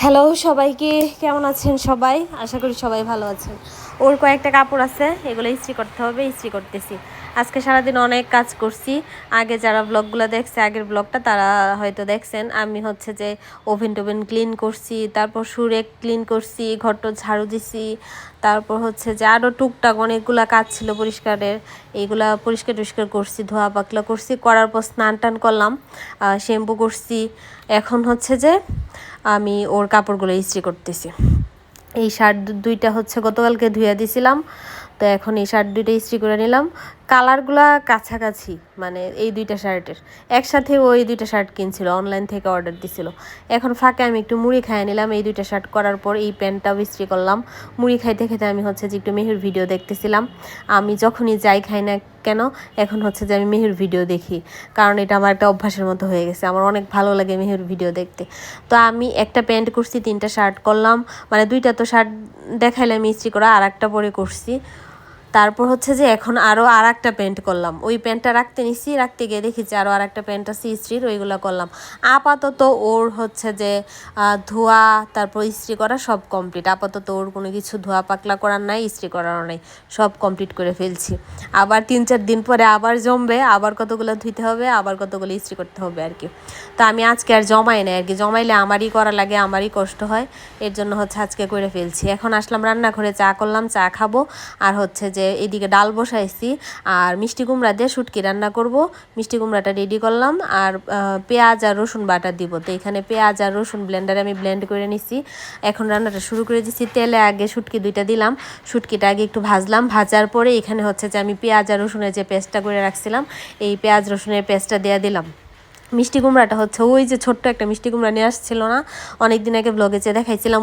Hello সবাইকে, কেমন আছেন সবাই? আশা করি সবাই ভালো আছেন। ওর কয়েকটা কাপড় আছে, এগুলো ইস্ত্রি করতে হবে, ইস্ত্রি করতেছি। আজকে সারাদিন অনেক কাজ করছি। আগে যারা ব্লগগুলো দেখছে, আগের ব্লগটা তারা হয়তো দেখছেন। আমি হচ্ছে যে ওভেন টোভেন ক্লিন করছি, তারপর সুরেক ক্লিন করছি, ঘরটা ঝাড়ু দিছি, তারপর হচ্ছে যে আরও টুকটাক অনেকগুলো কাজ ছিল পরিষ্কারের, এইগুলা পরিষ্কার টরিষ্কার করছি, ধোয়া পাকলা করছি। করার পর স্নান টান করলাম, শ্যাম্পু করছি। এখন হচ্ছে যে আমি ওর কাপড়গুলো ইস্ত্রি করতেছি। এই শার্ট দুইটা হচ্ছে গতকালকে ধুয়ে দিছিলাম, তো এখন এই শার্ট দুইটা ইস্ত্রি করে নিলাম। কালারগুলা কাছাকাছি, মানে এই দুইটা শার্টের একসাথে ওই দুইটা শার্ট কিনছিল, অনলাইন থেকে অর্ডার দিছিল। এখন ফাঁকে আমি একটু মুড়ি খাইয়ে নিলাম। এই দুইটা শার্ট করার পর এই প্যান্টটাও ইস্ত্রি করলাম। মুড়ি খাইতে খেতে আমি হচ্ছে যে একটু মেহুর ভিডিও দেখতেছিলাম। আমি যখনই যাই খাই না কেন, এখন হচ্ছে যে আমি মেহুর ভিডিও দেখি, কারণ এটা আমার একটা অভ্যাসের মতো হয়ে গেছে। আমার অনেক ভালো লাগে মেহুর ভিডিও দেখতে। তো আমি একটা প্যান্ট করছি, তিনটা শার্ট করলাম, মানে দুইটা তো শার্ট দেখাইলাম ইস্ত্রি করা, আর একটা পরে করছি। তারপর হচ্ছে যে এখন আরও আর একটা প্যান্ট করলাম। ওই প্যান্টটা রাখতে নিছি, রাখতে গিয়ে দেখেছি আরও আর একটা প্যান্ট আছে ইস্ত্রির, ওইগুলো করলাম। আপাতত ওর হচ্ছে যে ধোয়া তারপর ইস্ত্রি করা সব কমপ্লিট। আপাতত ওর কোনো কিছু ধোয়া পাকলা করার নাই, ইস্ত্রি করারও নাই, সব কমপ্লিট করে ফেলছি। আবার 3-4 দিন পরে আবার জমবে, আবার কতগুলো ধুইতে হবে, আবার কতগুলো ইস্ত্রি করতে হবে আর কি। তো আমি আজকে আর জমাই নাই আর কি, জমাইলে আমারই করা লাগে, আমারই কষ্ট হয়, এর জন্য হচ্ছে আজকে করে ফেলছি। এখন আসলাম রান্নাঘরে, চা করলাম, চা খাবো। আর হচ্ছে যে এদিকে ডাল বসাইছি, আর মিষ্টি কুমড়া দিয়ে শুটকি রান্না করব। মিষ্টি কুমড়াটা রেডি করলাম, আর পেঁয়াজ আর রসুন বাটা দিব। তো এখানে পেঁয়াজ আর রসুন ব্লেন্ডারে আমি ব্লেন্ড করে নিছি। এখন রান্নাটা শুরু করে দিচ্ছি। তেলে আগে শুটকি দুইটা দিলাম, শুটকিটা আগে একটু ভাজলাম, ভাজার পরে এখানে হচ্ছে যে আমি পেঁয়াজ আর রসুনের যে পেস্টটা করে রাখছিলাম, এই পেঁয়াজ রসুনের পেস্টটা দিয়ে দিলাম। মিষ্টি কুমড়াটা হচ্ছে ওই যে ছোট্ট একটা মিষ্টি কুমড়া নিয়ে আসছিল না, অনেক দিন আগে ব্লগে যে দেখাইছিলাম,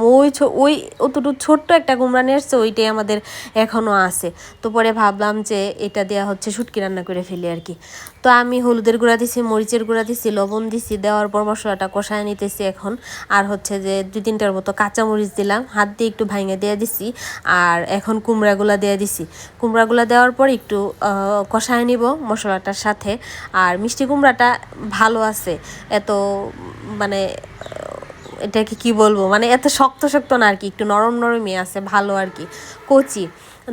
ওই অতটুকু ছোট্ট একটা কুমড়া নিয়ে আসছে, ওইটাই আমাদের এখনও আছে। তো পরে ভাবলাম যে এটা দেওয়া হচ্ছে শুটকি রান্না করে ফেলি আর কি। তো আমি হলুদের গুঁড়া দিছি, মরিচের গুঁড়া দিছি, লবণ দিছি, দেওয়ার পর মশলাটা কষায় নিতেছি এখন। আর হচ্ছে যে 2-3টার মতো কাঁচামরিচ দিলাম, হাত দিয়ে একটু ভাঙে দিয়ে দিছি। আর এখন কুমড়াগুলো দিয়ে দিছি। কুমড়াগুলো দেওয়ার পর একটু কষায় নিব মশলাটার সাথে। আর মিষ্টি কুমড়াটা ভালো আছে, এত মানে এটাকে কি বলবো, মানে এত শক্ত শক্ত না আর কি, একটু নরম নরমই আছে, ভালো আর কি, কচি।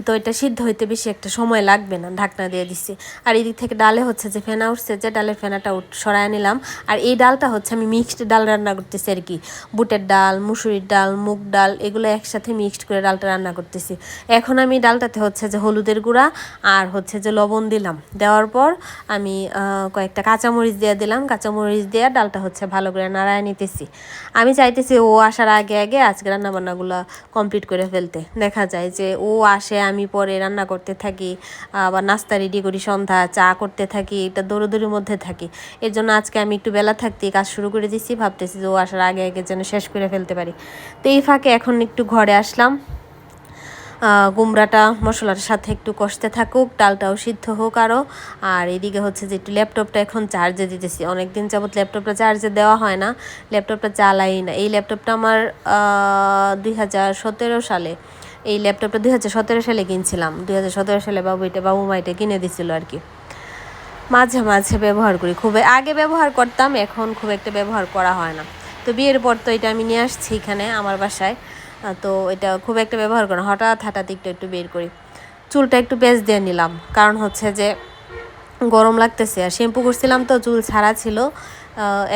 তো এটা সিদ্ধ হইতে বেশি একটা সময় লাগবে না, ঢাকনা দিয়ে দিছি। আর এদিক থেকে ডালে হচ্ছে যে ফেনা উঠছে, যে ডালের ফেনাটা সরায় নিলাম। আর এই ডালটা হচ্ছে আমি মিক্সড ডাল রান্না করতেছি আর কি, বুটের ডাল, মুসুরির ডাল, মুগ ডাল, এগুলো একসাথে মিক্সড করে ডালটা রান্না করতেছি। এখন আমি ডালটাতে হচ্ছে যে হলুদের গুঁড়া আর হচ্ছে যে লবণ দিলাম, দেওয়ার পর আমি কয়েকটা কাঁচামরিচ দিয়ে দিলাম, কাঁচামরিচ দিয়ে ডালটা হচ্ছে ভালো করে নাড়ায় নিতেছি। আমি চাইতেছি ও আসার আগে আগে আজকে রান্নাবান্নাগুলো কমপ্লিট করে ফেলতে। দেখা যায় যে ও আসে, আমি পরে রান্না করতে থাকি, আবার নাস্তা রেডি করি, সন্ধ্যা চা করতে থাকি, এটা দৌড়োদৌড়ির মধ্যে থাকি। এর জন্য আজকে আমি একটু বেলা থাকতেই কাজ শুরু করে দিচ্ছি, ভাবতেছি যে ও আসার আগে আগে যেন শেষ করে ফেলতে পারি। তো এই ফাঁকে এখন একটু ঘরে আসলাম, কুমড়াটা মশলার সাথে একটু কষতে থাকুক, ডালটাও সিদ্ধ হোক আরও। আর এদিকে হচ্ছে যে একটু ল্যাপটপটা এখন চার্জে দিতেছি, অনেক দিন যাবত ল্যাপটপটা চার্জে দেওয়া হয় না, ল্যাপটপটা চালাই না। এই ল্যাপটপটা আমার 2017 সালে, এই ল্যাপটপটা 2017 সালে কিনছিলাম। 2017 সালে বাবু মা এটা কিনে দিছিল আর কি। মাঝে মাঝে ব্যবহার করি, খুব আগে ব্যবহার করতাম, এখন খুব একটা ব্যবহার করা হয় না। তো বিয়ের পর তো এটা আমি নিয়ে আসছি এখানে আমার বাসায়, তো এটা খুব একটা ব্যবহার করি না, হঠাৎ একটু একটু বের করি। চুলটা একটু পেঁচ দিয়ে নিলাম, কারণ হচ্ছে যে গরম লাগতেছে, আর শ্যাম্পু করছিলাম তো চুল ছাড়া ছিল।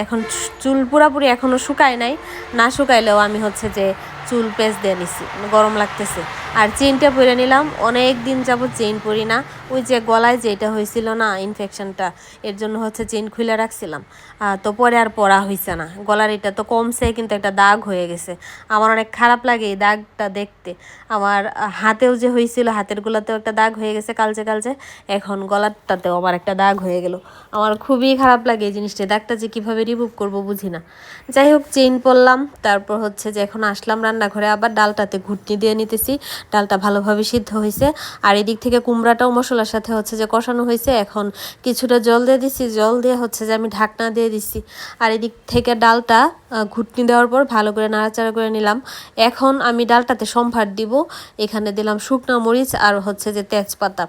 এখন চুল পুরাপুরি এখনও শুকায় নাই, না শুকাইলেও আমি হচ্ছে যে চুল পেঁচ দিয়ে নিছি, গরম লাগতেছে। আর চেইনটা পরে নিলাম, অনেক দিন যাবত চেইন পরি না, ওই যে গলায় যেটা হয়েছিল না ইনফেকশনটা, এর জন্য হচ্ছে চেইন খুলে রাখছিলাম। তো পরে আর পরা হয়েছে না, গলার এটা তো কমছে, কিন্তু একটা দাগ হয়ে গেছে। আমার অনেক খারাপ লাগে এই দাগটা দেখতে। আমার হাতেও যে হয়েছিল, হাতের গোলাতেও একটা দাগ হয়ে গেছে কালচে কালচে, এখন গলাটাতেও আমার একটা দাগ হয়ে গেল। আমার খুবই খারাপ লাগে এই জিনিসটা, দাগটা যে কীভাবে রিমুভ করব বুঝি না। যাই হোক, চেইন পরলাম, তারপর হচ্ছে যে এখন আসলাম রান্নাঘরে, আবার ডালটাতে ঘুটনি দিয়ে নিতেছি। ডালটা ভালোভাবে সিদ্ধ হয়েছে, আর এদিক থেকে কুমড়াটাও মশলার সাথে হচ্ছে যে কষানো হয়েছে। এখন কিছুটা জল দিয়ে দিছি, জল দিয়ে হচ্ছে যে আমি ঢাকনা দিয়ে দিছি। আর এদিক থেকে ডালটা ঘুটনি দেওয়ার পর ভালো করে নাড়াচাড়া করে নিলাম। এখন আমি ডালটাতে সম্ভার দিব, এখানে দিলাম শুকনো মরিচ আর হচ্ছে যে তেজপাতা।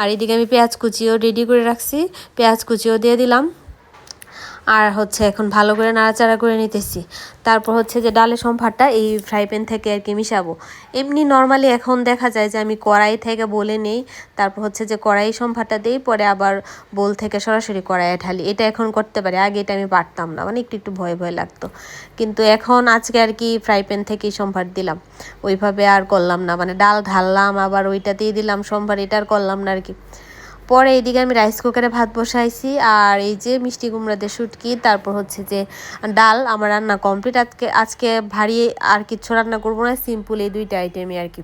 আর এদিকে আমি পেঁয়াজ কুচিও রেডি করে রাখছি, পেঁয়াজ কুচিও দিয়ে দিলাম। আর হচ্ছে এখন ভালো করে নাড়াচাড়া করে নিতেছি। তারপর হচ্ছে যে ডালের সম্ভারটা এই ফ্রাই প্যান থেকে আর কি মিশাবো। এমনি নর্মালি এখন দেখা যায় যে আমি কড়াই থেকে বলে নেই, তারপর হচ্ছে যে কড়াই সম্ভারটা দিই, পরে আবার বোল থেকে সরাসরি কড়াইয়ে ঢালি। এটা এখন করতে পারি, আগে এটা আমি পারতাম না, মানে একটু একটু ভয় ভয় লাগতো। কিন্তু এখন আজকে আর কি ফ্রাই প্যান থেকেই সম্ভার দিলাম, ওইভাবে আর করলাম না, মানে ডাল ঢাললাম আবার ওইটা দিয়ে দিলাম সম্ভার, এটা আর করলাম না আর কি। পরে এইদিকে আমি রাইস কুকারে ভাত বসাইছি, আর এই যে মিষ্টি কুমড়া দিয়ে শুটকি, তারপর হচ্ছে যে ডাল আমার রান্না কমপ্লিট। আজকে আজকে ভারী আর কিছু রান্না করবো না, সিম্পল এই দুইটা আইটেমই আর কি।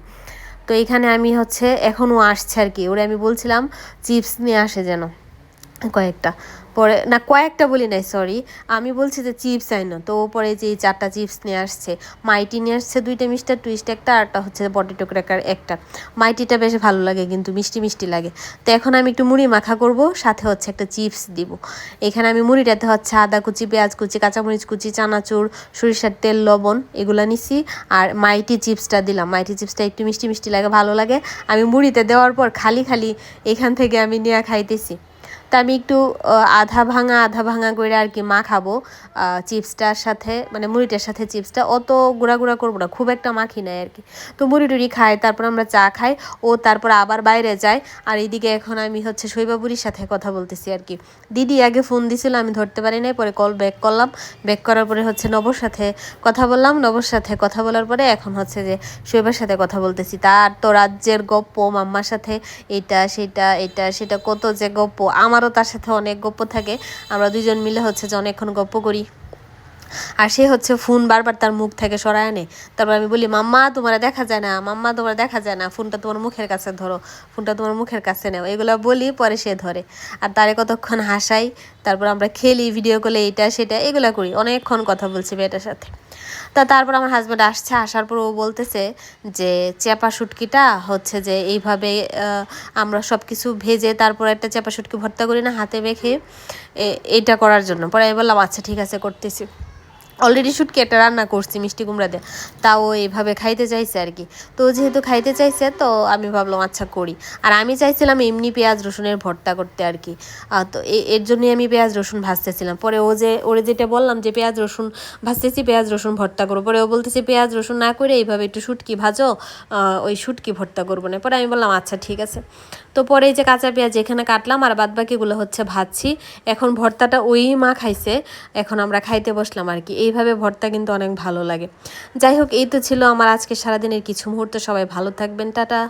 তো এইখানে আমি হচ্ছে এখনও আসছে আর কি, ওরে আমি বলছিলাম চিপস নিয়ে আসে যেন কয়েকটা, পরে না কয়েকটা বলি নাই সরি, আমি বলছি যে চিপস আইনো, তো পরে যে এই 4টা চিপস নিয়ে আসছে। মাইটি নিয়ে আসছে 2টা মিস্টার টুইস্ট একটা, আরটা হচ্ছে পটেটো ক্র্যাকার একটা। মাইটিটা বেশ ভালো লাগে, কিন্তু মিষ্টি মিষ্টি লাগে। তো এখন আমি একটু মুড়ি মাখা করব, সাথে হচ্ছে একটা চিপস দিব। এখানে আমি মুড়িটাতে হচ্ছে আদা কুচি, পেঁয়াজ কুচি, কাঁচামরিচ কুচি, চানাচুর, সরিষার তেল, লবণ এগুলো নিছি। আর মাইটি চিপসটা দিলাম, মাইটি চিপসটা একটু মিষ্টি মিষ্টি লাগে, ভালো লাগে। আমি মুড়িতে দেওয়ার পর খালি খালি এখান থেকে আমি নিয়ে খাইতেছি। তা আমি একটু আধা ভাঙা করে আর কি মাখাবো চিপসটার সাথে, মানে মুড়িটার সাথে চিপসটা অত গুঁড়া গুঁড়া করবো না, খুব একটা মাখি নাই আর কি। তো মুড়ি টুড়ি খাই, তারপর আমরা চা খাই, ও তারপর আবার বাইরে যায়। আর এইদিকে এখন আমি হচ্ছে শৈবাবুরির সাথে কথা বলতেছি আর কি। দিদি আগে ফোন দিছিল, আমি ধরতে পারি নাই, পরে কল ব্যাক করলাম। ব্যাক করার পরে হচ্ছে নবর সাথে কথা বললাম, নবর সাথে কথা বলার পরে এখন হচ্ছে যে শৈবার সাথে কথা বলতেছি। তার তো রাজ্যের গপ্প, মাম্মার সাথে এটা সেটা এটা সেটা কত যে গপ্প, আমারও তার সাথে অনেক গপ্প থাকে। আমরা দুইজন মিলে হচ্ছে যে অনেকক্ষণ গপ্প করি। আর সে হচ্ছে ফোন বারবার তার মুখ থেকে সরায় আনে। তারপর আমি বলি মাম্মা তোমার দেখা যায় না, মাম্মা তোমার দেখা যায় না, ফোনটা তোমার মুখের কাছে ধরো, ফোনটা তোমার মুখের কাছে নাও, এগুলো বলি, পরে সে ধরে। আর তারে কতক্ষণ হাসাই, তারপর আমরা খেলি, ভিডিও কলে এটা সেটা এগুলো করি, অনেকক্ষণ কথা বলছি মেয়েটার সাথে। তারপর আমার হাজব্যান্ড আসছে, আসার পর ও বলতেছে যে চেপা শুটকিটা হচ্ছে যে এইভাবে আমরা সব কিছু ভেজে তারপর একটা চেপা শুটকি ভর্তা করি না হাতে মেখে, এটা করার জন্য। পরে আমি বললাম আচ্ছা ঠিক আছে করতেছি। অলরেডি শুটকি একটা রান্না করছি মিষ্টি কুমড়া দিয়ে, তাও এইভাবে খাইতে চাইছে আর কি। তো যেহেতু খাইতে চাইছে, তো আমি ভাবলাম আচ্ছা করি। আর আমি চাইছিলাম এমনি পেঁয়াজ রসুনের ভর্তা করতে আর কি। তো এর জন্যই আমি পেঁয়াজ রসুন ভাজতেছিলাম। পরে ওরে যেটা বললাম যে পেঁয়াজ রসুন ভাজতেছি, পেঁয়াজ রসুন ভর্তা করবো, পরে ও বলতেছে পেঁয়াজ রসুন না করে এইভাবে একটু শুটকি ভাজো, ওই শুটকি ভর্তা করবো না। পরে আমি বললাম আচ্ছা ঠিক আছে। তো পরে এই যে কাঁচা পেঁয়াজ এখানে কাটলাম, আর বাদবাকিগুলো হচ্ছে ভাজছি। এখন ভর্তাটা ওই মা খাইছে, এখন আমরা খাইতে বসলাম আর কি। এইভাবে ভর্তা কিন্তু অনেক ভালো লাগে। যাই হোক, এই তো ছিল আমার আজকে সারাদিনের কিছু মুহূর্ত। সবাই ভালো থাকবেন, টাটা।